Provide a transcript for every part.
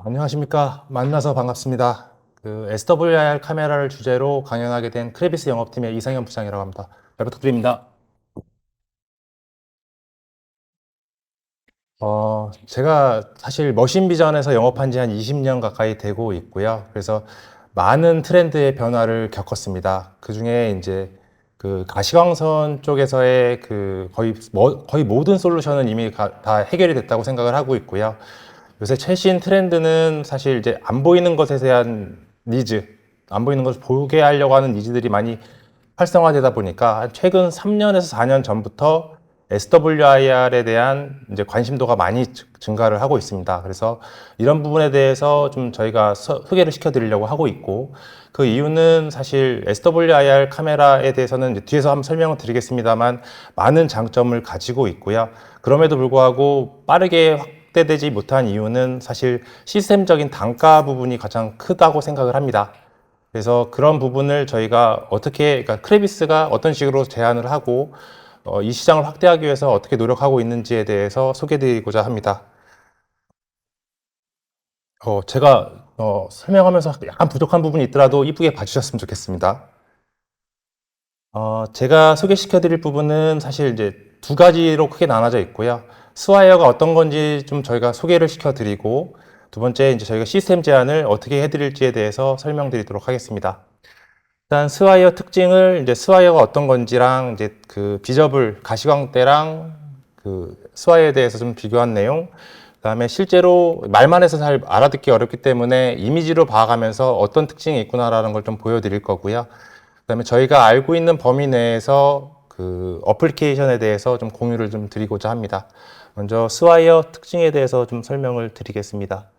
안녕하십니까. 만나서 반갑습니다. SWIR 카메라를 주제로 강연하게 된 크레비스 영업팀의 이상현 부장이라고 합니다. 잘 부탁드립니다. 제가 사실 머신비전에서 영업한 지 한 20년 가까이 되고 있고요. 그래서 많은 트렌드의 변화를 겪었습니다. 그 중에 이제 그 가시광선 쪽에서의 거의 모든 솔루션은 이미 다 해결이 됐다고 생각을 하고 있고요. 요새 최신 트렌드는 사실 이제 안 보이는 것에 대한 니즈, 안 보이는 것을 보게 하려고 하는 니즈들이 많이 활성화되다 보니까 최근 3년에서 4년 전부터 SWIR에 대한 이제 관심도가 많이 증가를 하고 있습니다. 그래서 이런 부분에 대해서 좀 저희가 소개를 시켜드리려고 하고 있고, 그 이유는 사실 SWIR 카메라에 대해서는 이제 뒤에서 한번 설명을 드리겠습니다만 많은 장점을 가지고 있고요. 그럼에도 불구하고 빠르게 확대되지 못한 이유는 사실 시스템적인 단가 부분이 가장 크다고 생각을 합니다. 그래서 그런 부분을 저희가 그러니까 크레비스가 어떤 식으로 제안을 하고 이 시장을 확대하기 위해서 어떻게 노력하고 있는지에 대해서 소개드리고자 합니다. 제가 설명하면서 약간 부족한 부분이 있더라도 이쁘게 봐주셨으면 좋겠습니다. 제가 소개시켜드릴 부분은 사실 이제 두 가지로 크게 나눠져 있고요. 스와이어가 어떤 건지 좀 저희가 소개를 시켜드리고, 두 번째 이제 저희가 시스템 제안을 어떻게 해드릴지에 대해서 설명드리도록 하겠습니다. 일단 스와이어 특징을 이제 스와이어가 어떤 건지랑 이제 그 비저블 가시광대랑 그 스와이어에 대해서 좀 비교한 내용, 그다음에 실제로 말만 해서 잘 알아듣기 어렵기 때문에 이미지로 봐가면서 어떤 특징이 있구나라는 걸 좀 보여드릴 거고요. 그다음에 저희가 알고 있는 범위 내에서 그 어플리케이션에 대해서 좀 공유를 좀 드리고자 합니다. 먼저 스와이어 특징에 대해서 좀 설명을 드리겠습니다.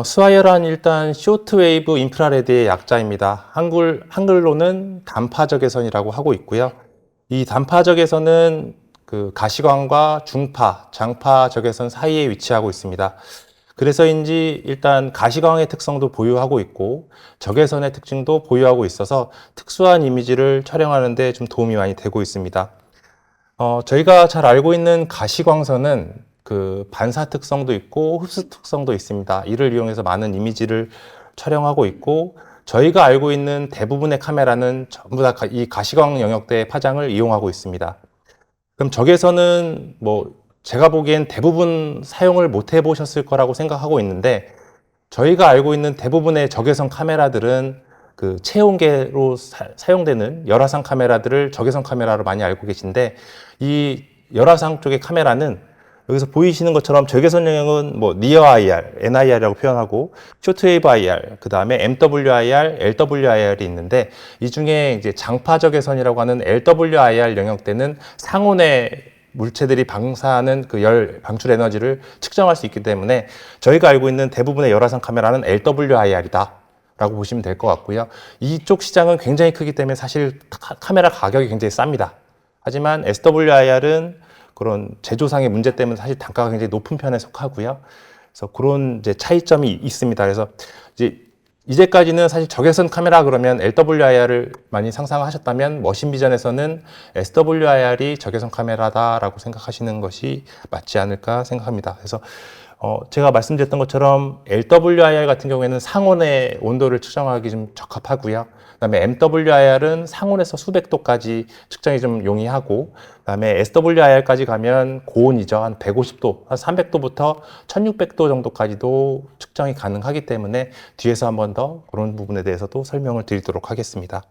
스와이어란 일단 쇼트웨이브 인프라레드의 약자입니다. 한글로는 단파 적외선이라고 하고 있고요. 이 단파 적외선은 그 가시광과 중파, 장파 적외선 사이에 위치하고 있습니다. 그래서인지 일단 가시광의 특성도 보유하고 있고 적외선의 특징도 보유하고 있어서 특수한 이미지를 촬영하는 데 좀 도움이 많이 되고 있습니다. 저희가 잘 알고 있는 가시광선은 그 반사 특성도 있고 흡수 특성도 있습니다. 이를 이용해서 많은 이미지를 촬영하고 있고, 저희가 알고 있는 대부분의 카메라는 전부 다 이 가시광 영역대의 파장을 이용하고 있습니다. 그럼 적외선은 뭐 제가 보기엔 대부분 사용을 못 해보셨을 거라고 생각하고 있는데, 저희가 알고 있는 대부분의 적외선 카메라들은 그 체온계로 사용되는 열화상 카메라들을 적외선 카메라로 많이 알고 계신데, 이 열화상 쪽의 카메라는 여기서 보이시는 것처럼 적외선 영역은 뭐 니어 IR, NIR이라고 표현하고 쇼트웨이브 IR, 그 다음에 MWIR, LWIR이 있는데, 이 중에 이제 장파 적외선이라고 하는 LWIR 영역대는 상온의 물체들이 방사하는 그 열 방출 에너지를 측정할 수 있기 때문에 저희가 알고 있는 대부분의 열화상 카메라는 LWIR이다 라고 보시면 될 것 같고요. 이쪽 시장은 굉장히 크기 때문에 사실 카메라 가격이 굉장히 쌉니다. 하지만 SWIR은 그런 제조상의 문제 때문에 사실 단가가 굉장히 높은 편에 속하고요. 그래서 그런 이제 차이점이 있습니다. 그래서 이제까지는 사실 적외선 카메라 그러면 LWIR을 많이 상상하셨다면 머신비전에서는 SWIR이 적외선 카메라다라고 생각하시는 것이 맞지 않을까 생각합니다. 그래서 제가 말씀드렸던 것처럼 LWIR 같은 경우에는 상온의 온도를 측정하기 좀 적합하고요. 그다음에 MWIR은 상온에서 수백 도까지 측정이 좀 용이하고, 그다음에 SWIR까지 가면 고온이죠. 한 150도, 한 300도부터 1600도 정도까지도 측정이 가능하기 때문에 뒤에서 한 번 더 그런 부분에 대해서도 설명을 드리도록 하겠습니다.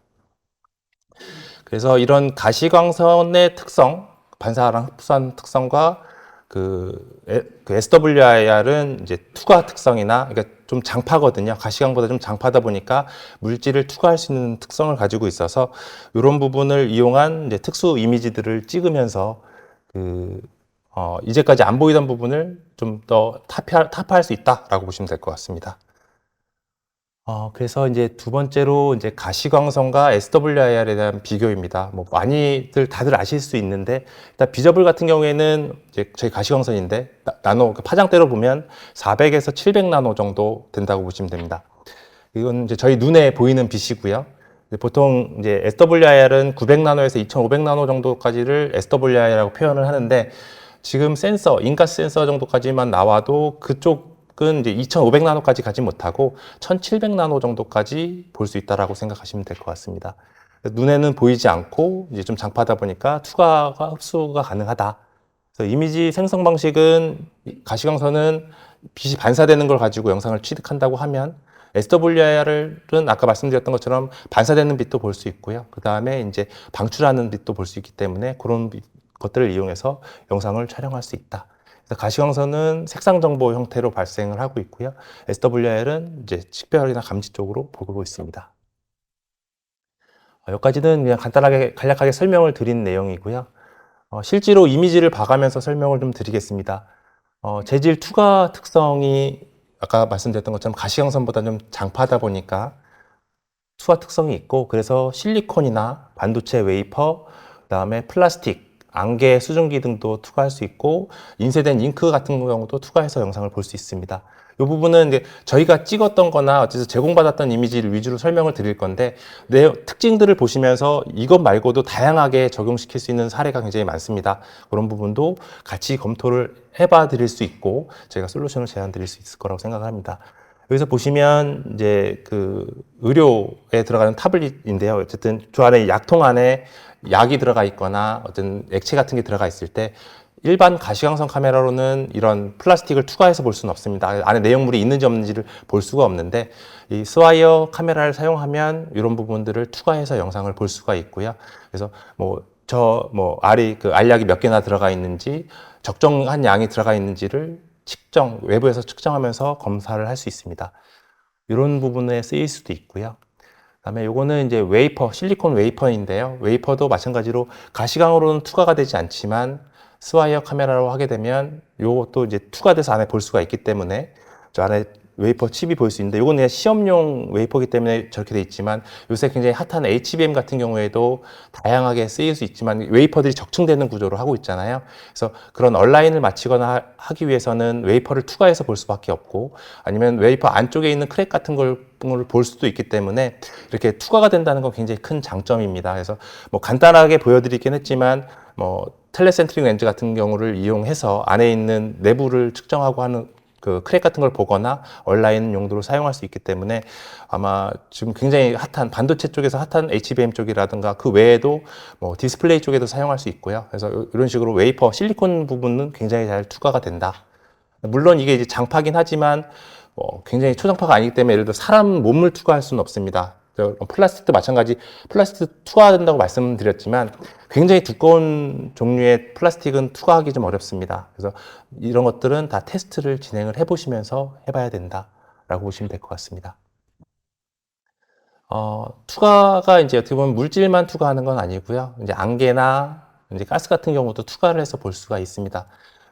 그래서 이런 가시광선의 특성, 반사랑 흡수한 특성과 그 SWIR은 이제 투과 특성이나, 그러니까 좀 장파거든요. 가시광보다 좀 장파다 보니까 물질을 투과할 수 있는 특성을 가지고 있어서 이런 부분을 이용한 이제 특수 이미지들을 찍으면서 이제까지 안 보이던 부분을 좀 더 타파할 수 있다라고 보시면 될 것 같습니다. 그래서 이제 두 번째로 이제 가시광선과 SWIR에 대한 비교입니다. 뭐 다들 아실 수 있는데, 일단 비저블 같은 경우에는 이제 저희 가시광선인데 나노 그 파장대로 보면 400에서 700 나노 정도 된다고 보시면 됩니다. 이건 이제 저희 눈에 보이는 빛이고요. 보통 이제 SWIR은 900 나노에서 2500 나노 정도까지를 SWIR이라고 표현을 하는데, 지금 센서, 인가스 센서 정도까지만 나와도 그쪽은 이제 2500나노까지 가지 못하고 1700나노 정도까지 볼 수 있다라고 생각하시면 될 것 같습니다. 눈에는 보이지 않고 이제 좀 장파다 보니까 투과가 흡수가 가능하다. 그래서 이미지 생성 방식은 가시광선은 빛이 반사되는 걸 가지고 영상을 취득한다고 하면 SWIR은 아까 말씀드렸던 것처럼 반사되는 빛도 볼 수 있고요. 그 다음에 이제 방출하는 빛도 볼 수 있기 때문에 그런 것들을 이용해서 영상을 촬영할 수 있다. 그래서 가시광선은 색상 정보 형태로 발생을 하고 있고요. SWIR은 이제 식별이나 감지 쪽으로 보고 있습니다. 여기까지는 그냥 간략하게 설명을 드린 내용이고요. 실제로 이미지를 봐가면서 설명을 좀 드리겠습니다. 재질 투과 특성이 아까 말씀드렸던 것처럼 가시광선보다 좀 장파다 보니까 투과 특성이 있고, 그래서 실리콘이나 반도체 웨이퍼, 그다음에 플라스틱, 안개, 수증기 등도 투과할 수 있고, 인쇄된 잉크 같은 경우도 투과해서 영상을 볼 수 있습니다. 이 부분은 이제 저희가 찍었던 거나 어째서 제공받았던 이미지를 위주로 설명을 드릴 건데, 특징들을 보시면서 이것 말고도 다양하게 적용시킬 수 있는 사례가 굉장히 많습니다. 그런 부분도 같이 검토를 해봐 드릴 수 있고, 저희가 솔루션을 제안 드릴 수 있을 거라고 생각합니다. 여기서 보시면 이제 그 의료에 들어가는 타블릿인데요. 어쨌든 저 안에 약통 안에 약이 들어가 있거나 어떤 액체 같은 게 들어가 있을 때 일반 가시광선 카메라로는 이런 플라스틱을 투과해서 볼 수는 없습니다. 안에 내용물이 있는지 없는지를 볼 수가 없는데, 이 스와이어 카메라를 사용하면 이런 부분들을 투과해서 영상을 볼 수가 있고요. 그래서 알이 그 알약이 몇 개나 들어가 있는지, 적정한 양이 들어가 있는지를 외부에서 측정하면서 검사를 할 수 있습니다. 이런 부분에 쓰일 수도 있고요. 그다음에 요거는 이제 웨이퍼, 실리콘 웨이퍼인데요. 웨이퍼도 마찬가지로 가시광으로는 투과가 되지 않지만 스와이어 카메라로 하게 되면 요것도 이제 투과돼서 안에 볼 수가 있기 때문에 저 안에 웨이퍼 칩이 보일 수 있는데, 요건 그냥 시험용 웨이퍼이기 때문에 저렇게 돼 있지만, 요새 굉장히 핫한 HBM 같은 경우에도 다양하게 쓰일 수 있지만 웨이퍼들이 적층되는 구조로 하고 있잖아요. 그래서 그런 얼라인을 맞추거나 하기 위해서는 웨이퍼를 투과해서 볼 수밖에 없고, 아니면 웨이퍼 안쪽에 있는 크랙 같은 걸 볼 수도 있기 때문에 이렇게 투과가 된다는 건 굉장히 큰 장점입니다. 그래서 뭐 간단하게 보여드리긴 했지만, 텔레센트릭 렌즈 같은 경우를 이용해서 안에 있는 내부를 측정하고 하는 그 크랙 같은 걸 보거나 얼라인 용도로 사용할 수 있기 때문에, 아마 지금 굉장히 핫한 반도체 쪽에서 핫한 HBM 쪽이라든가 그 외에도 디스플레이 쪽에도 사용할 수 있고요. 그래서 이런 식으로 웨이퍼, 실리콘 부분은 굉장히 잘 투과가 된다. 물론 이게 이제 장파긴 하지만 굉장히 초장파가 아니기 때문에 예를 들어 사람 몸을 투과할 수는 없습니다. 플라스틱도 마찬가지, 플라스틱 투과된다고 말씀드렸지만 굉장히 두꺼운 종류의 플라스틱은 투과하기 좀 어렵습니다. 그래서 이런 것들은 다 테스트를 진행을 해보시면서 해봐야 된다라고 보시면 될 것 같습니다. 투과가 이제 어떻게 보면 물질만 투과하는 건 아니고요. 이제 안개나 이제 가스 같은 경우도 투과를 해서 볼 수가 있습니다.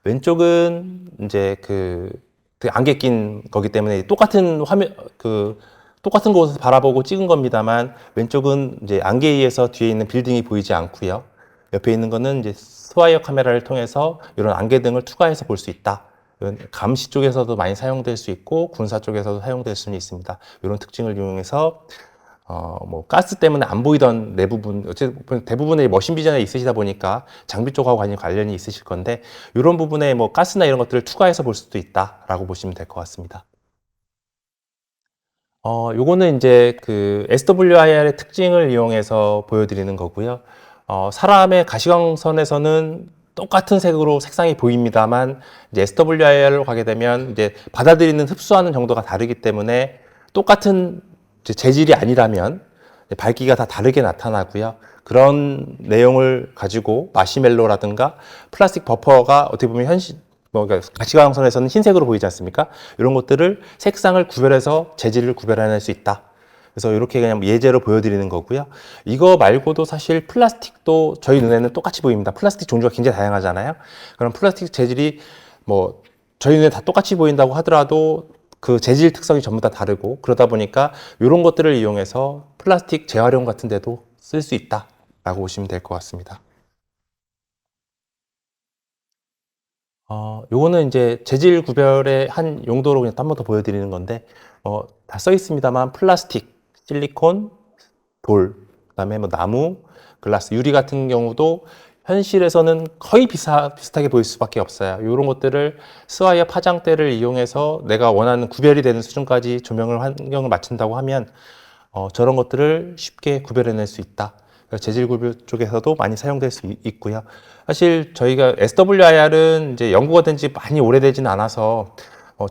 왼쪽은 이제 그 안개 낀 거기 때문에 똑같은 화면, 똑같은 곳에서 바라보고 찍은 겁니다만, 왼쪽은 이제 안개에 의해서 뒤에 있는 빌딩이 보이지 않고요. 옆에 있는 거는 이제 스와이어 카메라를 통해서 이런 안개 등을 투과해서 볼 수 있다. 이런 감시 쪽에서도 많이 사용될 수 있고 군사 쪽에서도 사용될 수는 있습니다. 이런 특징을 이용해서 가스 때문에 안 보이던 내부분, 어쨌든 대부분의 머신 비전에 있으시다 보니까 장비 쪽하고 관련이 있으실 건데, 이런 부분에 가스나 이런 것들을 투과해서 볼 수도 있다라고 보시면 될 것 같습니다. 요거는 이제 그 SWIR의 특징을 이용해서 보여드리는 거고요. 사람의 가시광선에서는 똑같은 색으로 색상이 보입니다만, 이제 SWIR로 가게 되면 이제 받아들이는 흡수하는 정도가 다르기 때문에 똑같은 재질이 아니라면 밝기가 다 다르게 나타나고요. 그런 내용을 가지고 마시멜로라든가 플라스틱 버퍼가 어떻게 보면 그러니까 가시광선에서는 흰색으로 보이지 않습니까? 이런 것들을 색상을 구별해서 재질을 구별해낼 수 있다. 그래서 이렇게 그냥 예제로 보여드리는 거고요. 이거 말고도 사실 플라스틱도 저희 눈에는 똑같이 보입니다. 플라스틱 종류가 굉장히 다양하잖아요. 그럼 플라스틱 재질이 저희 눈에 다 똑같이 보인다고 하더라도 그 재질 특성이 전부 다 다르고, 그러다 보니까 이런 것들을 이용해서 플라스틱 재활용 같은 데도 쓸 수 있다라고 보시면 될 것 같습니다. 요거는 이제 재질 구별의 한 용도로 그냥 한 번 더 보여드리는 건데, 다 써 있습니다만 플라스틱, 실리콘, 돌, 그다음에 나무, 글라스, 유리 같은 경우도 현실에서는 거의 비슷하게 보일 수밖에 없어요. 이런 것들을 스와이어 파장대를 이용해서 내가 원하는 구별이 되는 수준까지 조명을 환경을 맞춘다고 하면 저런 것들을 쉽게 구별해낼 수 있다. 재질 구별 쪽에서도 많이 사용될 수 있고요. 사실 저희가 SWIR은 이제 연구가 된 지 많이 오래되지는 않아서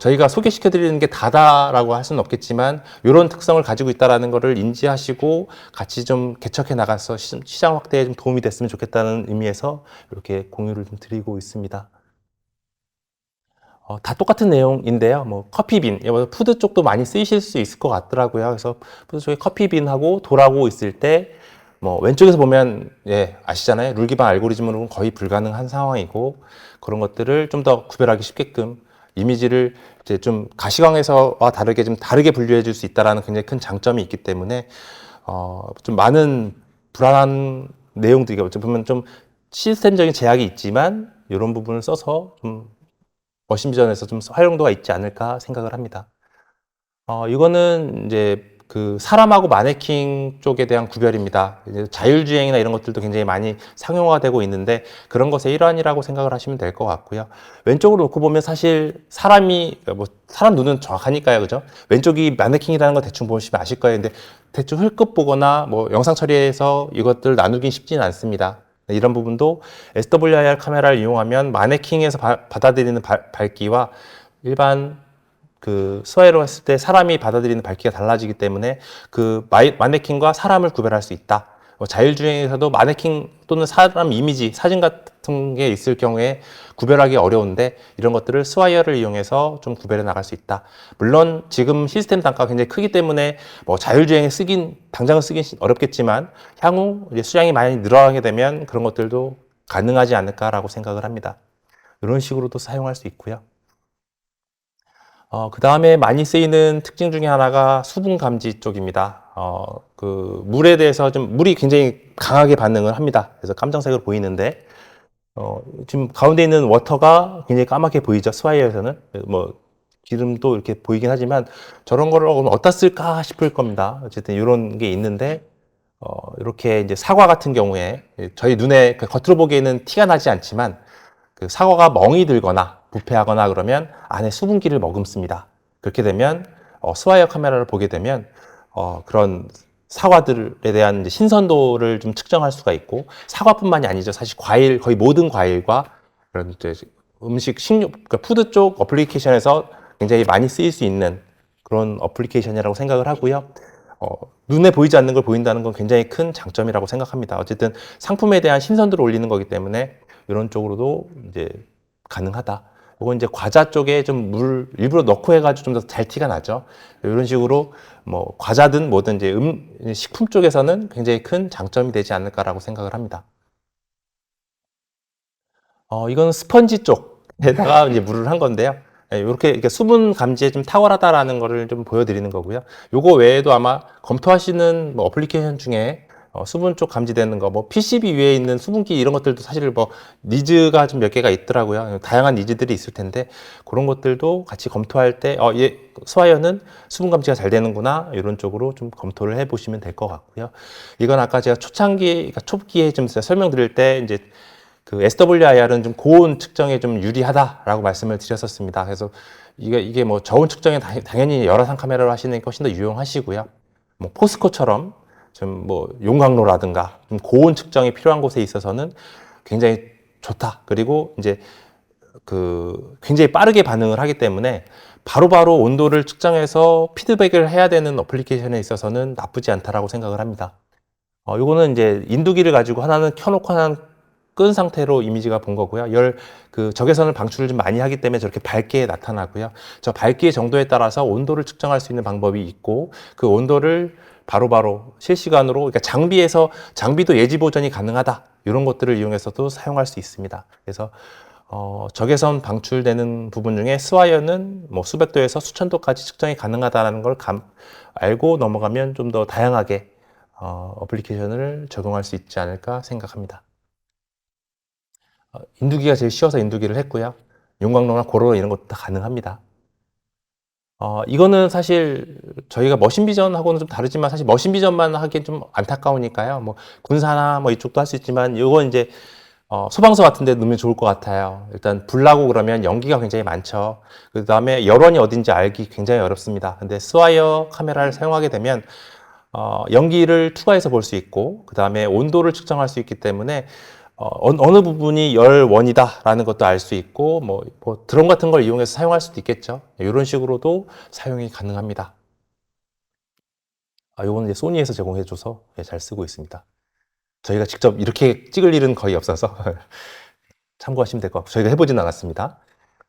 저희가 소개시켜드리는 게 다다라고 할 수는 없겠지만 이런 특성을 가지고 있다는 것을 인지하시고 같이 좀 개척해 나가서 시장 확대에 좀 도움이 됐으면 좋겠다는 의미에서 이렇게 공유를 좀 드리고 있습니다. 다 똑같은 내용인데요. 뭐 커피빈, 푸드 쪽도 많이 쓰이실 수 있을 것 같더라고요. 그래서 푸드 쪽에 커피빈하고 돌하고 있을 때 뭐 왼쪽에서 보면 아시잖아요. 룰 기반 알고리즘으로는 거의 불가능한 상황이고 그런 것들을 좀 더 구별하기 쉽게끔 이미지를 이제 좀 가시광에서와 다르게 좀 다르게 분류해 줄 수 있다라는 굉장히 큰 장점이 있기 때문에 좀 많은 불안한 내용들이 어찌 보면 좀 시스템적인 제약이 있지만 이런 부분을 써서 좀 머신 비전에서 좀 활용도가 있지 않을까 생각을 합니다. 이거는 이제 그 사람하고 마네킹 쪽에 대한 구별입니다. 이제 자율주행이나 이런 것들도 굉장히 많이 상용화가 되고 있는데 그런 것의 일환이라고 생각을 하시면 될 것 같고요. 왼쪽으로 놓고 보면 사실 사람이 뭐 사람 눈은 정확하니까요, 그죠? 왼쪽이 마네킹이라는 거 대충 보시면 아실 거예요. 근데 대충 흘끗 보거나 뭐 영상 처리해서 이것들 나누긴 쉽지는 않습니다. 이런 부분도 SWIR 카메라를 이용하면 마네킹에서 받아들이는 밝기와 일반 그 스와이로 했을 때 사람이 받아들이는 밝기가 달라지기 때문에 그 마네킹과 사람을 구별할 수 있다. 자율주행에서도 마네킹 또는 사람 이미지, 사진 같은 게 있을 경우에 구별하기 어려운데 이런 것들을 스와이어를 이용해서 좀 구별해 나갈 수 있다. 물론 지금 시스템 단가가 굉장히 크기 때문에 뭐 자율주행에 당장은 쓰긴 어렵겠지만 향후 이제 수량이 많이 늘어나게 되면 그런 것들도 가능하지 않을까라고 생각을 합니다. 이런 식으로도 사용할 수 있고요. 그 다음에 많이 쓰이는 특징 중에 하나가 수분 감지 쪽입니다. 그 물에 대해서 물이 굉장히 강하게 반응을 합니다. 그래서 깜장색으로 보이는데, 지금 가운데 있는 워터가 굉장히 까맣게 보이죠. 스와이어에서는. 뭐, 기름도 이렇게 보이긴 하지만 저런 거를 어디다 쓸까 싶을 겁니다. 어쨌든 이런 게 있는데, 이렇게 이제 사과 같은 경우에 저희 눈에 겉으로 보기에는 티가 나지 않지만 그 사과가 멍이 들거나 부패하거나 그러면 안에 수분기를 머금습니다. 그렇게 되면 스와이어 카메라를 보게 되면 그런 사과들에 대한 이제 신선도를 좀 측정할 수가 있고 사과뿐만이 아니죠. 사실 과일 거의 모든 과일과 그런 이제 음식 식료 그러니까 푸드 쪽 어플리케이션에서 굉장히 많이 쓰일 수 있는 그런 어플리케이션이라고 생각을 하고요. 눈에 보이지 않는 걸 보인다는 건 굉장히 큰 장점이라고 생각합니다. 어쨌든 상품에 대한 신선도를 올리는 거기 때문에 이런 쪽으로도 이제 가능하다. 이건 이제 과자 쪽에 좀 물 일부러 넣고 해가지고 좀 더 잘 티가 나죠. 이런 식으로 뭐 과자든 뭐든 이제 식품 쪽에서는 굉장히 큰 장점이 되지 않을까라고 생각을 합니다. 이건 스펀지 쪽에다가 이제 물을 한 건데요. 이렇게 수분 감지에 좀 탁월하다라는 거를 좀 보여드리는 거고요. 요거 외에도 아마 검토하시는 뭐 어플리케이션 중에 수분 쪽 감지되는 거, 뭐 PCB 위에 있는 수분기 이런 것들도 사실 뭐 니즈가 좀 몇 개가 있더라고요. 다양한 니즈들이 있을 텐데 그런 것들도 같이 검토할 때, 스와이어는 수분 감지가 잘 되는구나 이런 쪽으로 좀 검토를 해보시면 될 것 같고요. 이건 아까 제가 그러니까 초기에 좀 설명드릴 때 이제 그 SWIR은 좀 고온 측정에 좀 유리하다라고 말씀을 드렸었습니다. 그래서 이게 뭐 저온 측정에 당연히 열화상 카메라로 하시는 게 훨씬 더 유용하시고요. 뭐 포스코처럼 좀 뭐 용광로라든가 좀 고온 측정이 필요한 곳에 있어서는 굉장히 좋다. 그리고 이제 그 굉장히 빠르게 반응을 하기 때문에 바로바로 온도를 측정해서 피드백을 해야 되는 어플리케이션에 있어서는 나쁘지 않다라고 생각을 합니다. 요거는 이제 인두기를 가지고 하나는 켜놓고 하나는 끈 상태로 이미지가 본 거고요. 그 적외선을 방출을 좀 많이 하기 때문에 저렇게 밝게 나타나고요. 저 밝기의 정도에 따라서 온도를 측정할 수 있는 방법이 있고 그 온도를 바로바로 실시간으로 그러니까 장비도 예지 보전이 가능하다. 이런 것들을 이용해서도 사용할 수 있습니다. 그래서 적외선 방출되는 부분 중에 스와이어는 뭐 수백 도에서 수천 도까지 측정이 가능하다는 걸 알고 넘어가면 좀 더 다양하게 어플리케이션을 적용할 수 있지 않을까 생각합니다. 인두기가 제일 쉬워서 인두기를 했고요. 용광로나 고로 이런 것도 다 가능합니다. 이거는 사실 저희가 머신 비전하고는 좀 다르지만 사실 머신 비전만 하기엔 좀 안타까우니까요. 뭐 군사나 뭐 이쪽도 할 수 있지만 이건 이제 소방서 같은 데 넣으면 좋을 것 같아요. 일단 불 나고 그러면 연기가 굉장히 많죠. 그 다음에 열원이 어딘지 알기 굉장히 어렵습니다. 근데 스와이어 카메라를 사용하게 되면 연기를 투과해서 볼 수 있고, 그 다음에 온도를 측정할 수 있기 때문에 어느 부분이 열원이다라는 것도 알 수 있고, 뭐 드론 같은 걸 이용해서 사용할 수도 있겠죠. 이런 식으로도 사용이 가능합니다. 요거는 이제 소니에서 제공해줘서 잘 쓰고 있습니다. 저희가 직접 이렇게 찍을 일은 거의 없어서 참고하시면 될 것 같고, 저희가 해보진 않았습니다.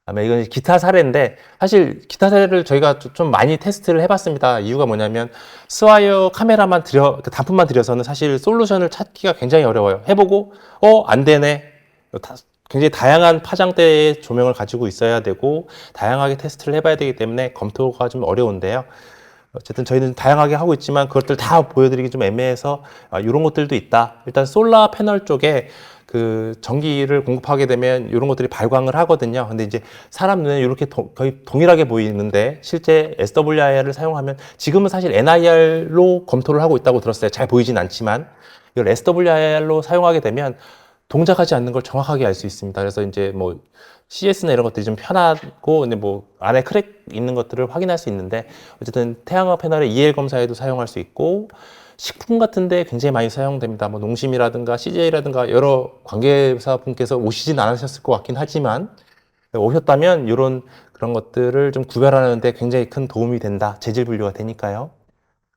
그다음에 이건 기타 사례인데, 사실 기타 사례를 저희가 좀 많이 테스트를 해봤습니다. 이유가 뭐냐면 스와이어 카메라만 단품만 들여서는 사실 솔루션을 찾기가 굉장히 어려워요. 해보고 안 되네. 굉장히 다양한 파장대의 조명을 가지고 있어야 되고 다양하게 테스트를 해봐야 되기 때문에 검토가 좀 어려운데요. 어쨌든 저희는 다양하게 하고 있지만 그것들 다 보여드리기 좀 애매해서 이런 것들도 있다. 일단 솔라 패널 쪽에 그 전기를 공급하게 되면 이런 것들이 발광을 하거든요. 근데 이제 사람 눈에 이렇게 거의 동일하게 보이는데 실제 SWIR을 사용하면 지금은 사실 NIR로 검토를 하고 있다고 들었어요. 잘 보이진 않지만 이걸 SWIR로 사용하게 되면 동작하지 않는 걸 정확하게 알 수 있습니다. 그래서 이제 뭐 CS나 이런 것들이 좀 편하고, 근데 뭐 안에 크랙 있는 것들을 확인할 수 있는데, 어쨌든 태양광 패널의 EL 검사에도 사용할 수 있고, 식품 같은데 굉장히 많이 사용됩니다. 뭐 농심이라든가 CJ라든가 여러 관계사 분께서 오시진 않으셨을 것 같긴 하지만, 오셨다면 이런 그런 것들을 좀 구별하는데 굉장히 큰 도움이 된다. 재질 분류가 되니까요.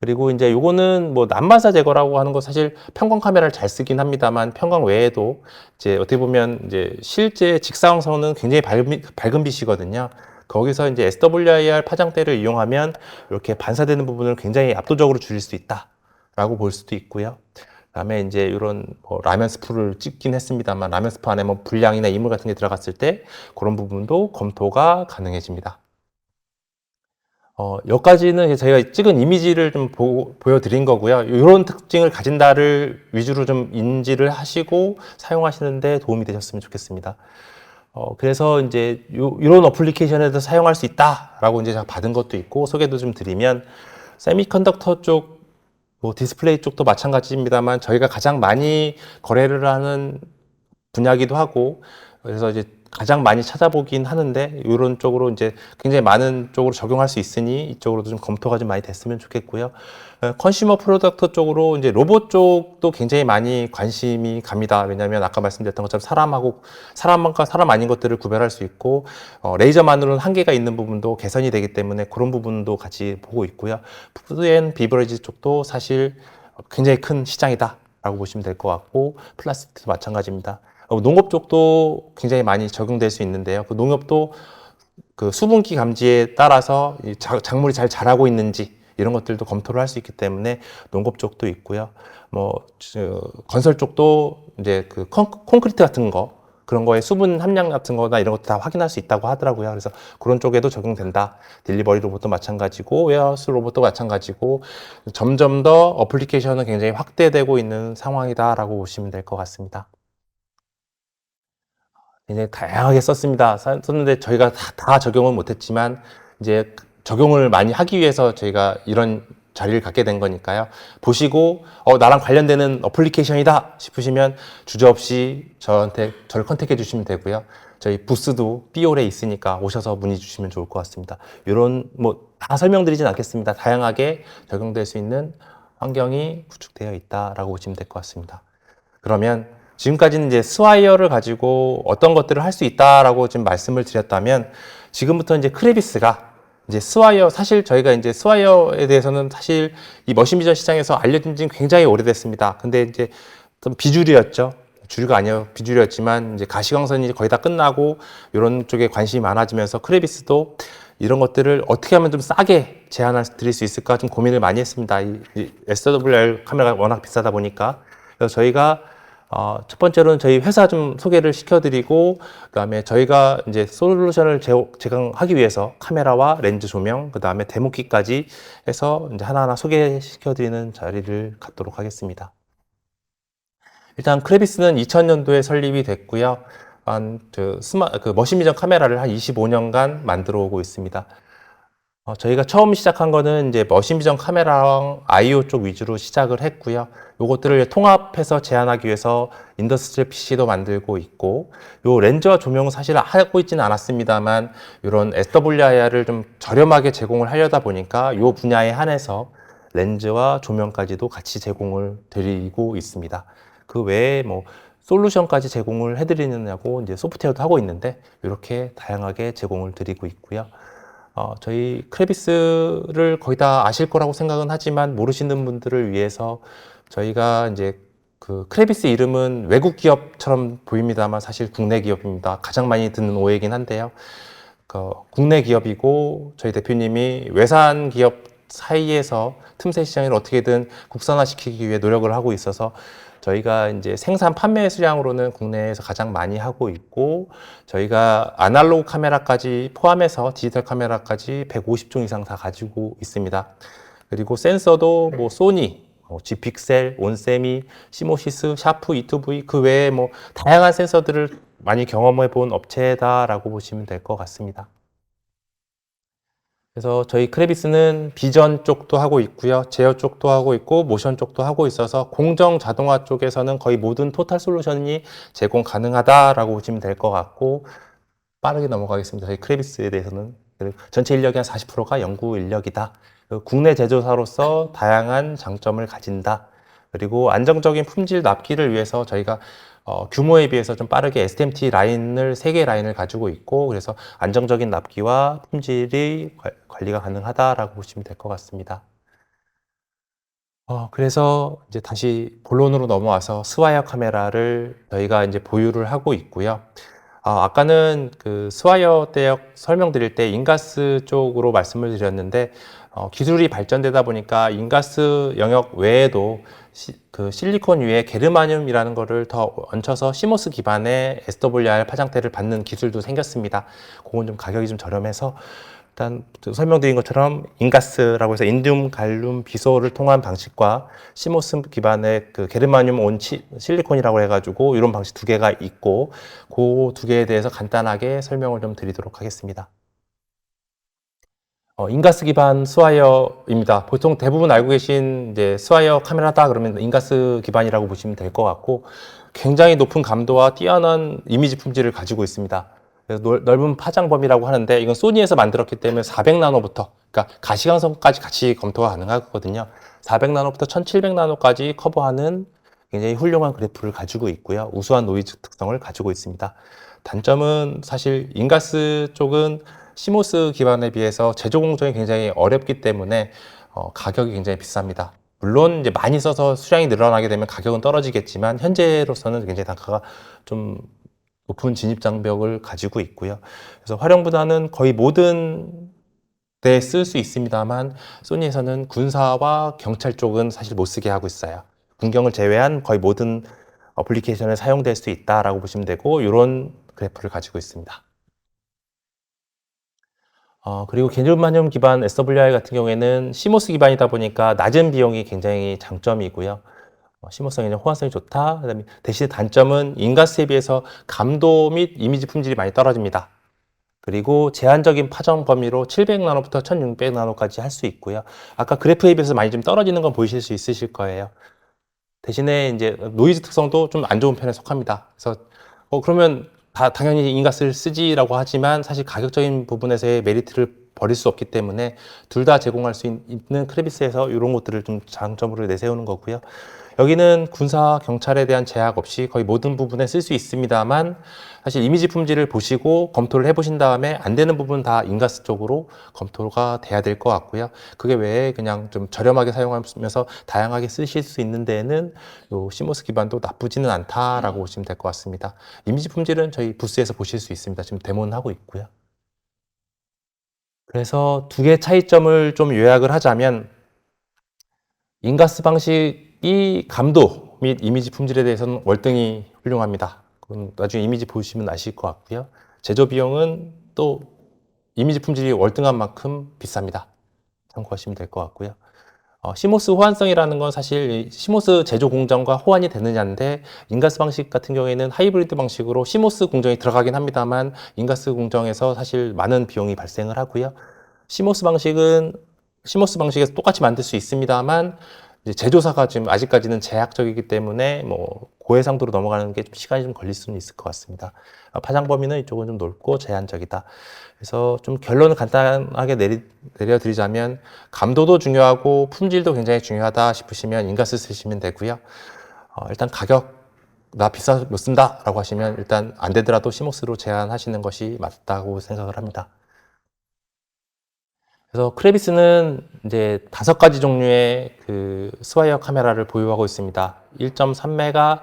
그리고 이제 요거는 뭐 난반사 제거라고 하는 거 사실 편광 카메라를 잘 쓰긴 합니다만 편광 외에도 이제 어떻게 보면 이제 실제 직사광선은 굉장히 밝은 빛이거든요. 거기서 이제 SWIR 파장대를 이용하면 이렇게 반사되는 부분을 굉장히 압도적으로 줄일 수 있다라고 볼 수도 있고요. 그다음에 이제 이런 뭐 라면 스프를 찍긴 했습니다만 라면 스프 안에 뭐 불량이나 이물 같은 게 들어갔을 때 그런 부분도 검토가 가능해집니다. 여기까지는 저희가 찍은 이미지를 좀 보여드린 거고요. 이런 특징을 가진다를 위주로 좀 인지를 하시고 사용하시는데 도움이 되셨으면 좋겠습니다. 그래서 이제 이런 어플리케이션에도 사용할 수 있다라고 이제 제가 받은 것도 있고 소개도 좀 드리면 세미컨덕터 쪽, 뭐 디스플레이 쪽도 마찬가지입니다만 저희가 가장 많이 거래를 하는 분야기도 하고 그래서 이제 가장 많이 찾아보긴 하는데 이런 쪽으로 이제 굉장히 많은 쪽으로 적용할 수 있으니 이쪽으로도 좀 검토가 좀 많이 됐으면 좋겠고요. 컨슈머 프로덕트 쪽으로 이제 로봇 쪽도 굉장히 많이 관심이 갑니다. 왜냐하면 아까 말씀드렸던 것처럼 사람과 사람 아닌 것들을 구별할 수 있고 레이저만으로는 한계가 있는 부분도 개선이 되기 때문에 그런 부분도 같이 보고 있고요. 푸드 앤 비버리지 쪽도 사실 굉장히 큰 시장이다라고 보시면 될 것 같고 플라스틱도 마찬가지입니다. 농업 쪽도 굉장히 많이 적용될 수 있는데요. 그 농업도 그 수분기 감지에 따라서 작물이 잘 자라고 있는지 이런 것들도 검토를 할 수 있기 때문에 농업 쪽도 있고요. 뭐 건설 쪽도 이제 그 콘크리트 같은 거 그런 거에 수분 함량 같은 거나 이런 것도 다 확인할 수 있다고 하더라고요. 그래서 그런 쪽에도 적용된다. 딜리버리 로봇도 마찬가지고 웨어하우스 로봇도 마찬가지고 점점 더 어플리케이션은 굉장히 확대되고 있는 상황이다라고 보시면 될 것 같습니다. 굉장히 다양하게 썼는데 저희가 다 적용은 못했지만 이제 적용을 많이 하기 위해서 저희가 이런 자리를 갖게 된 거니까요. 보시고 나랑 관련되는 어플리케이션이다 싶으시면 주저없이 저를 컨택해 주시면 되고요. 저희 부스도 B홀에 있으니까 오셔서 문의 주시면 좋을 것 같습니다. 이런 뭐 다 설명드리진 않겠습니다. 다양하게 적용될 수 있는 환경이 구축되어 있다라고 보시면 될 것 같습니다. 그러면 지금까지는 이제 스와이어를 가지고 어떤 것들을 할 수 있다라고 지금 말씀을 드렸다면 지금부터 이제 크레비스가 이제 스와이어 사실 저희가 이제 스와이어에 대해서는 사실 이 머신비전 시장에서 알려진 지는 굉장히 오래됐습니다. 근데 이제 좀 비주류였죠. 주류가 아니에요. 비주류였지만 이제 가시광선이 거의 다 끝나고 이런 쪽에 관심이 많아지면서 크레비스도 이런 것들을 어떻게 하면 좀 싸게 제안을 드릴 수 있을까 좀 고민을 많이 했습니다. 이 SWR 카메라가 워낙 비싸다 보니까 그래서 저희가 첫 번째로는 저희 회사 좀 소개를 시켜드리고, 그 다음에 저희가 이제 솔루션을 제공하기 위해서 카메라와 렌즈 조명, 그 다음에 데모키까지 해서 이제 하나하나 소개시켜드리는 자리를 갖도록 하겠습니다. 일단 크레비스는 2000년도에 설립이 됐고요. 머신비전 카메라를 한 25년간 만들어 오고 있습니다. 저희가 처음 시작한 거는 이제 머신 비전 카메라랑 IO 쪽 위주로 시작을 했고요. 요것들을 통합해서 제안하기 위해서 인더스트리얼 PC도 만들고 있고, 요 렌즈와 조명은 사실 하고 있지는 않았습니다만, 이런 SWIR을 좀 저렴하게 제공을 하려다 보니까 요 분야에 한해서 렌즈와 조명까지도 같이 제공을 드리고 있습니다. 그 외에 뭐 솔루션까지 제공을 해드리느냐고 이제 소프트웨어도 하고 있는데, 이렇게 다양하게 제공을 드리고 있고요. 저희 크레비스를 거의 다 아실 거라고 생각은 하지만 모르시는 분들을 위해서 저희가 이제 그 크레비스 이름은 외국 기업처럼 보입니다만 사실 국내 기업입니다. 가장 많이 듣는 오해이긴 한데요. 국내 기업이고 저희 대표님이 외산 기업 사이에서 틈새 시장을 어떻게든 국산화시키기 위해 노력을 하고 있어서 저희가 이제 생산 판매 수량으로는 국내에서 가장 많이 하고 있고, 저희가 아날로그 카메라까지 포함해서 디지털 카메라까지 150종 이상 다 가지고 있습니다. 그리고 센서도 뭐 소니, G픽셀, 온세미, 시모시스, 샤프, E2V 그 외에 뭐 다양한 센서들을 많이 경험해 본 업체다라고 보시면 될 것 같습니다. 그래서 저희 크레비스는 비전 쪽도 하고 있고요. 제어 쪽도 하고 있고 모션 쪽도 하고 있어서 공정 자동화 쪽에서는 거의 모든 토탈 솔루션이 제공 가능하다라고 보시면 될 것 같고, 빠르게 넘어가겠습니다. 저희 크레비스에 대해서는 전체 인력의 한 40%가 연구 인력이다. 국내 제조사로서 다양한 장점을 가진다. 그리고 안정적인 품질 납기를 위해서 저희가 규모에 비해서 좀 빠르게 SMT 라인을 3개 라인을 가지고 있고, 그래서 안정적인 납기와 품질이 관리가 가능하다라고 보시면 될 것 같습니다. 그래서 이제 다시 본론으로 넘어와서 스와이어 카메라를 저희가 이제 보유를 하고 있고요. 아까는 그 스와이어 대역 설명드릴 때 인가스 쪽으로 말씀을 드렸는데, 기술이 발전되다 보니까 인가스 영역 외에도 그 실리콘 위에 게르마늄이라는 거를 더 얹혀서 시모스 기반의 SWR 파장대를 받는 기술도 생겼습니다. 그건 좀 가격이 좀 저렴해서 일단 설명드린 것처럼 인가스라고 해서 인듐, 갈륨, 비소를 통한 방식과 시모스 기반의 그 게르마늄 온 실리콘이라고 해가지고 이런 방식 두 개가 있고, 그 두 개에 대해서 간단하게 설명을 좀 드리도록 하겠습니다. 인가스 기반 스와이어입니다. 보통 대부분 알고 계신 이제 스와이어 카메라다 그러면 인가스 기반이라고 보시면 될 것 같고, 굉장히 높은 감도와 뛰어난 이미지 품질을 가지고 있습니다. 그래서 넓은 파장 범위라고 하는데, 이건 소니에서 만들었기 때문에 400나노부터, 그러니까 가시광선까지 같이 검토가 가능하거든요. 400나노부터 1700나노까지 커버하는 굉장히 훌륭한 그래프를 가지고 있고요. 우수한 노이즈 특성을 가지고 있습니다. 단점은 사실 인가스 쪽은 시모스 기반에 비해서 제조 공정이 굉장히 어렵기 때문에 가격이 굉장히 비쌉니다. 물론 이제 많이 써서 수량이 늘어나게 되면 가격은 떨어지겠지만, 현재로서는 굉장히 단가가 좀 높은 진입 장벽을 가지고 있고요. 그래서 활용보다는 거의 모든 데 쓸 수 있습니다만, 소니에서는 군사와 경찰 쪽은 사실 못 쓰게 하고 있어요. 군경을 제외한 거의 모든 어플리케이션에 사용될 수 있다라고 보시면 되고, 이런 그래프를 가지고 있습니다. 그리고 게르마늄 기반 SWI 같은 경우에는 시모스 기반이다 보니까 낮은 비용이 굉장히 장점이고요. 심호성이나 호환성이 좋다. 그다음에 대신 단점은 인가스에 비해서 감도 및 이미지 품질이 많이 떨어집니다. 그리고 제한적인 파장 범위로 700나노부터 1600나노까지 할 수 있고요. 아까 그래프에 비해서 많이 좀 떨어지는 건 보이실 수 있으실 거예요. 대신에 이제 노이즈 특성도 좀 안 좋은 편에 속합니다. 그래서 그러면 당연히 인가스를 쓰지라고 하지만, 사실 가격적인 부분에서의 메리트를 버릴 수 없기 때문에 둘 다 제공할 수 있는 크레비스에서 이런 것들을 좀 장점으로 내세우는 거고요. 여기는 군사, 경찰에 대한 제약 없이 거의 모든 부분에 쓸 수 있습니다만, 사실 이미지 품질을 보시고 검토를 해보신 다음에 안 되는 부분 다 인가스 쪽으로 검토가 돼야 될 것 같고요. 그게 외에 그냥 좀 저렴하게 사용하면서 다양하게 쓰실 수 있는 데에는 요 시모스 기반도 나쁘지는 않다라고 보시면 될 것 같습니다. 이미지 품질은 저희 부스에서 보실 수 있습니다. 지금 데모는 하고 있고요. 그래서 두 개의 차이점을 좀 요약을 하자면, 인가스 방식이 감도 및 이미지 품질에 대해서는 월등히 훌륭합니다. 그건 나중에 이미지 보시면 아실 것 같고요. 제조 비용은 또 이미지 품질이 월등한 만큼 비쌉니다. 참고하시면 될 것 같고요. 시모스 호환성이라는 건 사실 시모스 제조 공정과 호환이 되느냐인데, 인가스 방식 같은 경우에는 하이브리드 방식으로 시모스 공정이 들어가긴 합니다만, 인가스 공정에서 사실 많은 비용이 발생을 하고요. 시모스 방식에서 똑같이 만들 수 있습니다만 이제 제조사가 지금 아직까지는 제약적이기 때문에 뭐 고해상도로 넘어가는 게 좀 시간이 좀 걸릴 수는 있을 것 같습니다. 파장 범위는 이쪽은 좀 넓고 제한적이다. 그래서 좀 결론을 간단하게 내려드리자면 감도도 중요하고 품질도 굉장히 중요하다 싶으시면 인가스 쓰시면 되고요. 일단 가격 나 비싸서 못 쓴다 라고 하시면 일단 안 되더라도 시모스로 제한하시는 것이 맞다고 생각을 합니다. 그래서 크레비스는 이제 5가지 종류의 그 스와이어 카메라를 보유하고 있습니다. 1.3메가,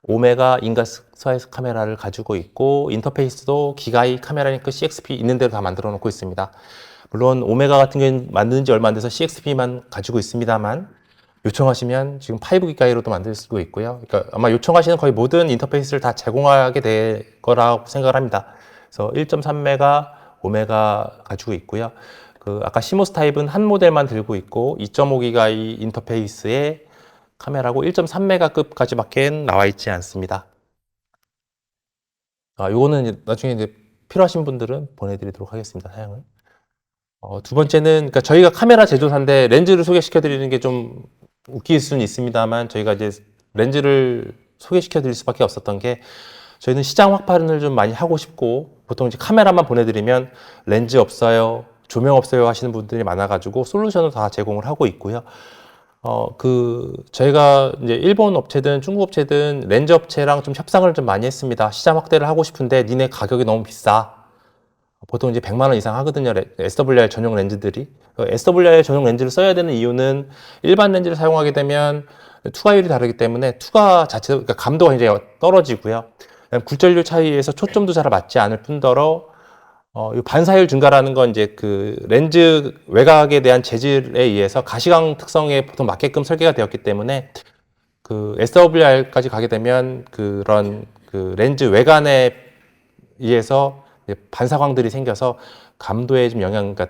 5메가 인가스 스와이어 카메라를 가지고 있고 인터페이스도 기가이 카메라니까 CXP 있는 대로 다 만들어 놓고 있습니다. 물론 5메가 같은 경우는 만든 지 얼마 안 돼서 CXP만 가지고 있습니다만 요청하시면 지금 5기가이로도 만들 수도 있고요. 그러니까 아마 요청하시는 거의 모든 인터페이스를 다 제공하게 될 거라고 생각을 합니다. 그래서 1.3메가, 5메가 가지고 있고요. 아까 시모스 타입은 한 모델만 들고 있고 2.5기가이 인터페이스의 카메라고 1.3메가급까지밖에 나와 있지 않습니다. 요거는 나중에 이제 필요하신 분들은 보내드리도록 하겠습니다. 사양을. 두 번째는 그러니까 저희가 카메라 제조사인데 렌즈를 소개시켜 드리는 게 좀 웃길 수는 있습니다만 저희가 이제 렌즈를 소개시켜 드릴 수밖에 없었던 게 저희는 시장 확판을 좀 많이 하고 싶고 보통 이제 카메라만 보내드리면 렌즈 없어요, 조명 없어요 하시는 분들이 많아가지고 솔루션을 다 제공을 하고 있고요. 저희가 이제 일본 업체든 중국 업체든 렌즈 업체랑 좀 협상을 좀 많이 했습니다. 시장 확대를 하고 싶은데 니네 가격이 너무 비싸. 보통 이제 100만 원 이상 하거든요. SWR 전용 렌즈들이. SWR 전용 렌즈를 써야 되는 이유는 일반 렌즈를 사용하게 되면 투과율이 다르기 때문에 투과 자체, 그러니까 감도가 굉장히 떨어지고요. 굴절률 차이에서 초점도 잘 맞지 않을 뿐더러 이 반사율 증가라는 건 이제 그 렌즈 외곽에 대한 재질에 의해서 가시광 특성에 보통 맞게끔 설계가 되었기 때문에 그 SWR까지 가게 되면 그런 그 렌즈 외관에 의해서 반사광들이 생겨서 감도에 좀 그러니까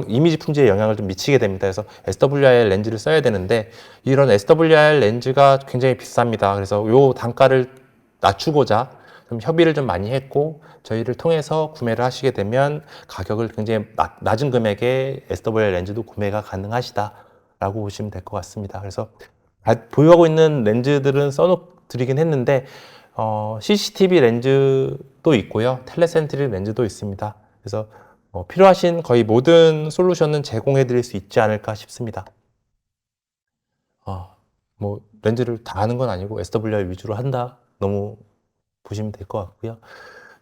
이미지 품질에 영향을 좀 미치게 됩니다. 그래서 SWR 렌즈를 써야 되는데 이런 SWR 렌즈가 굉장히 비쌉니다. 그래서 요 단가를 낮추고자 좀 협의를 좀 많이 했고 저희를 통해서 구매를 하시게 되면 가격을 굉장히 낮은 금액에 SWR 렌즈도 구매가 가능하시다라고 보시면 될 것 같습니다. 그래서 보유하고 있는 렌즈들은 써드리긴 했는데 CCTV 렌즈도 있고요. 텔레센트릭 렌즈도 있습니다. 그래서 필요하신 거의 모든 솔루션은 제공해 드릴 수 있지 않을까 싶습니다. 렌즈를 다 하는 건 아니고 SWR 위주로 한다. 너무 보시면 될 것 같고요.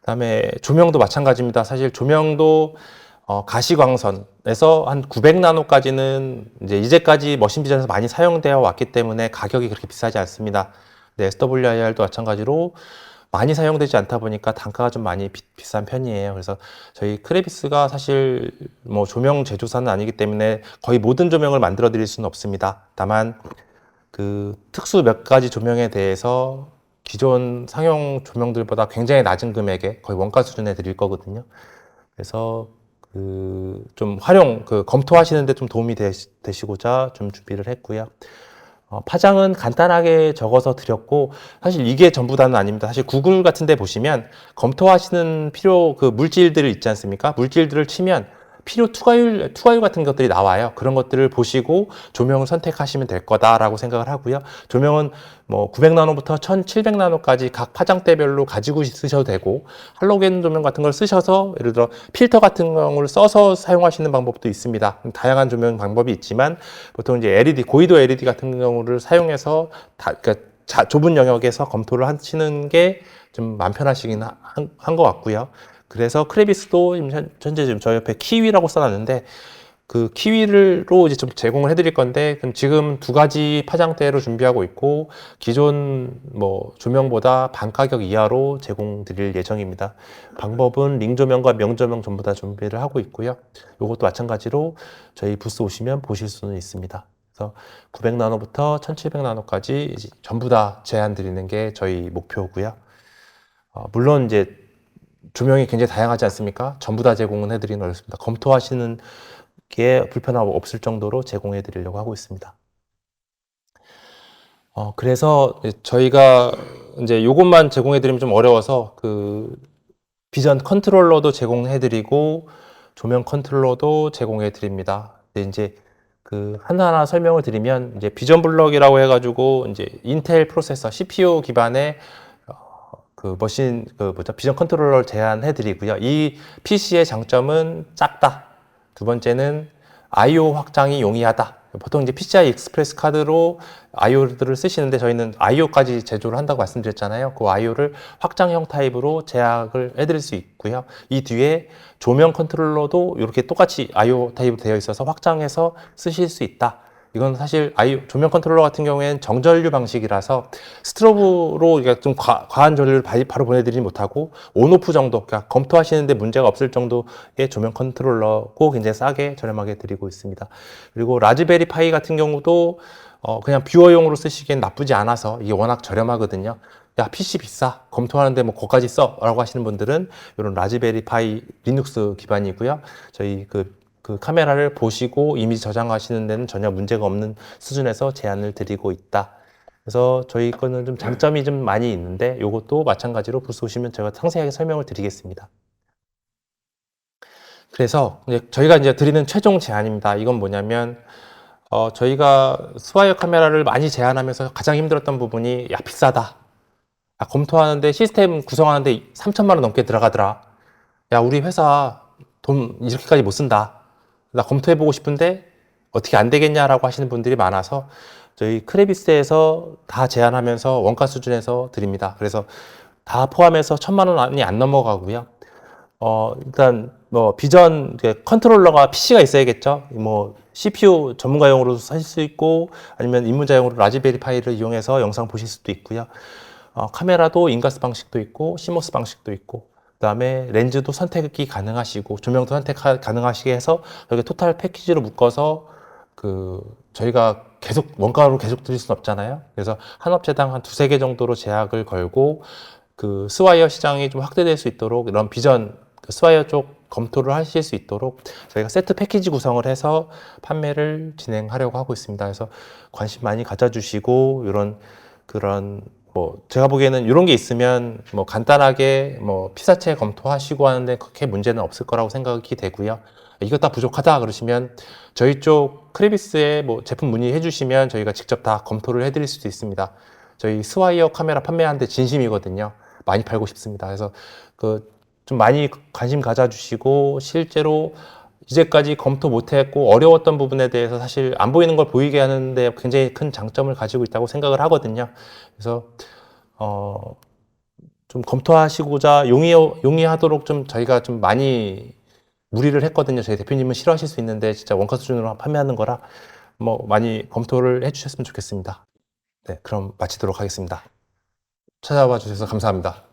그다음에 조명도 마찬가지입니다. 사실 조명도 가시광선에서 한 900나노까지는 이제까지 머신 비전에서 많이 사용되어 왔기 때문에 가격이 그렇게 비싸지 않습니다. 네, SWIR도 마찬가지로 많이 사용되지 않다 보니까 단가가 좀 많이 비싼 편이에요. 그래서 저희 크레비스가 사실 뭐 조명 제조사는 아니기 때문에 거의 모든 조명을 만들어 드릴 수는 없습니다. 다만 그 특수 몇 가지 조명에 대해서 기존 상용 조명들보다 굉장히 낮은 금액에 거의 원가 수준에 드릴 거거든요. 그래서 좀 검토하시는데 좀 도움이 되시고자 좀 준비를 했고요. 파장은 간단하게 적어서 드렸고 사실 이게 전부 다는 아닙니다. 사실 구글 같은 데 보시면 검토하시는 물질들 있지 않습니까? 물질들을 치면 필요 투과율 같은 것들이 나와요. 그런 것들을 보시고 조명을 선택하시면 될 거다라고 생각을 하고요. 조명은 뭐 900나노부터 1700나노까지 각 파장대별로 가지고 쓰셔도 되고 할로겐 조명 같은 걸 쓰셔서 예를 들어 필터 같은 경우를 써서 사용하시는 방법도 있습니다. 다양한 조명 방법이 있지만 보통 이제 LED 고위도 LED 같은 경우를 사용해서 그러니까 좁은 영역에서 검토를 하시는 게 좀 마음 편하시긴 한 것 같고요. 그래서 크레비스도 현재 지금 저희 옆에 키위라고 써놨는데 그 키위로 이제 좀 제공을 해드릴 건데 그럼 지금 2가지 파장대로 준비하고 있고 기존 뭐 조명보다 반 가격 이하로 제공드릴 예정입니다. 방법은 링 조명과 명 조명 전부 다 준비를 하고 있고요. 이것도 마찬가지로 저희 부스 오시면 보실 수는 있습니다. 그래서 900나노부터 1700나노까지 전부 다 제한 드리는 게 저희 목표고요. 물론 이제 조명이 굉장히 다양하지 않습니까? 전부 다 제공은 해드리긴 어렵습니다. 검토하시는 게 불편함 없을 정도로 제공해 드리려고 하고 있습니다. 그래서 저희가 이제 요것만 제공해 드리면 좀 어려워서 그 비전 컨트롤러도 제공해 드리고 조명 컨트롤러도 제공해 드립니다. 근데 이제 그 하나하나 설명을 드리면 이제 비전 블럭이라고 해가지고 이제 인텔 프로세서 CPU 기반의 그 머신 비전 컨트롤러를 제안해 드리고요. 이 PC의 장점은 작다. 두 번째는 I/O 확장이 용이하다. 보통 이제 PCI 익스프레스 카드로 I/O들을 쓰시는데 저희는 I/O까지 제조를 한다고 말씀드렸잖아요. 그 I/O를 확장형 타입으로 제약을 해드릴 수 있고요. 이 뒤에 조명 컨트롤러도 이렇게 똑같이 I/O 타입으로 되어 있어서 확장해서 쓰실 수 있다. 이건 사실 조명 컨트롤러 같은 경우에는 정전류 방식이라서 스트로브로 좀 과한 전류를 바로 보내드리지 못하고 온오프 정도, 그러니까 검토하시는데 문제가 없을 정도의 조명 컨트롤러고 굉장히 싸게 저렴하게 드리고 있습니다. 그리고 라즈베리 파이 같은 경우도 그냥 뷰어용으로 쓰시기엔 나쁘지 않아서 이게 워낙 저렴하거든요. 야, PC 비싸. 검토하는데 뭐 거기까지 써. 라고 하시는 분들은 이런 라즈베리 파이 리눅스 기반이고요. 저희 그 카메라를 보시고 이미지 저장하시는 데는 전혀 문제가 없는 수준에서 제안을 드리고 있다. 그래서 저희 거는 좀 장점이 좀 많이 있는데 이것도 마찬가지로 부스 오시면 제가 상세하게 설명을 드리겠습니다. 그래서 저희가 이제 드리는 최종 제안입니다. 이건 뭐냐면 저희가 스와이어 카메라를 많이 제안하면서 가장 힘들었던 부분이 야 비싸다. 검토하는데 시스템 구성하는데 3천만 원 넘게 들어가더라. 야 우리 회사 돈 이렇게까지 못 쓴다. 나 검토해보고 싶은데 어떻게 안 되겠냐라고 하시는 분들이 많아서 저희 크레비스에서 다 제안하면서 원가 수준에서 드립니다. 그래서 다 포함해서 1,000만 원이 안 넘어가고요. 일단 뭐 비전 컨트롤러가 PC가 있어야겠죠. 뭐 CPU 전문가용으로 사실 수 있고 아니면 입문자용으로 라즈베리 파이를 이용해서 영상 보실 수도 있고요. 카메라도 인가스 방식도 있고 시모스 방식도 있고 그다음에 렌즈도 선택이 가능하시고 조명도 선택 가능하시게 해서 여기 토탈 패키지로 묶어서 저희가 계속 원가로 계속 드릴 수는 없잖아요. 그래서 한 업체당 한 두세 개 정도로 제약을 걸고 스와이어 시장이 좀 확대될 수 있도록 이런 비전 스와이어 쪽 검토를 하실 수 있도록 저희가 세트 패키지 구성을 해서 판매를 진행하려고 하고 있습니다. 그래서 관심 많이 가져주시고 그런 제가 보기에는 이런 게 있으면 간단하게 피사체 검토하시고 하는데 그렇게 문제는 없을 거라고 생각이 되고요. 이것 다 부족하다 그러시면 저희 쪽 크레비스에 제품 문의해 주시면 저희가 직접 다 검토를 해드릴 수도 있습니다. 저희 스와이어 카메라 판매하는데 진심이거든요. 많이 팔고 싶습니다. 그래서 좀 많이 관심 가져주시고 실제로 이제까지 검토 못했고 어려웠던 부분에 대해서 사실 안 보이는 걸 보이게 하는데 굉장히 큰 장점을 가지고 있다고 생각을 하거든요. 그래서 좀 검토하시고자 용이하도록 좀 저희가 좀 많이 무리를 했거든요. 저희 대표님은 싫어하실 수 있는데 진짜 원가 수준으로 판매하는 거라 많이 검토를 해주셨으면 좋겠습니다. 네, 그럼 마치도록 하겠습니다. 찾아와 주셔서 감사합니다.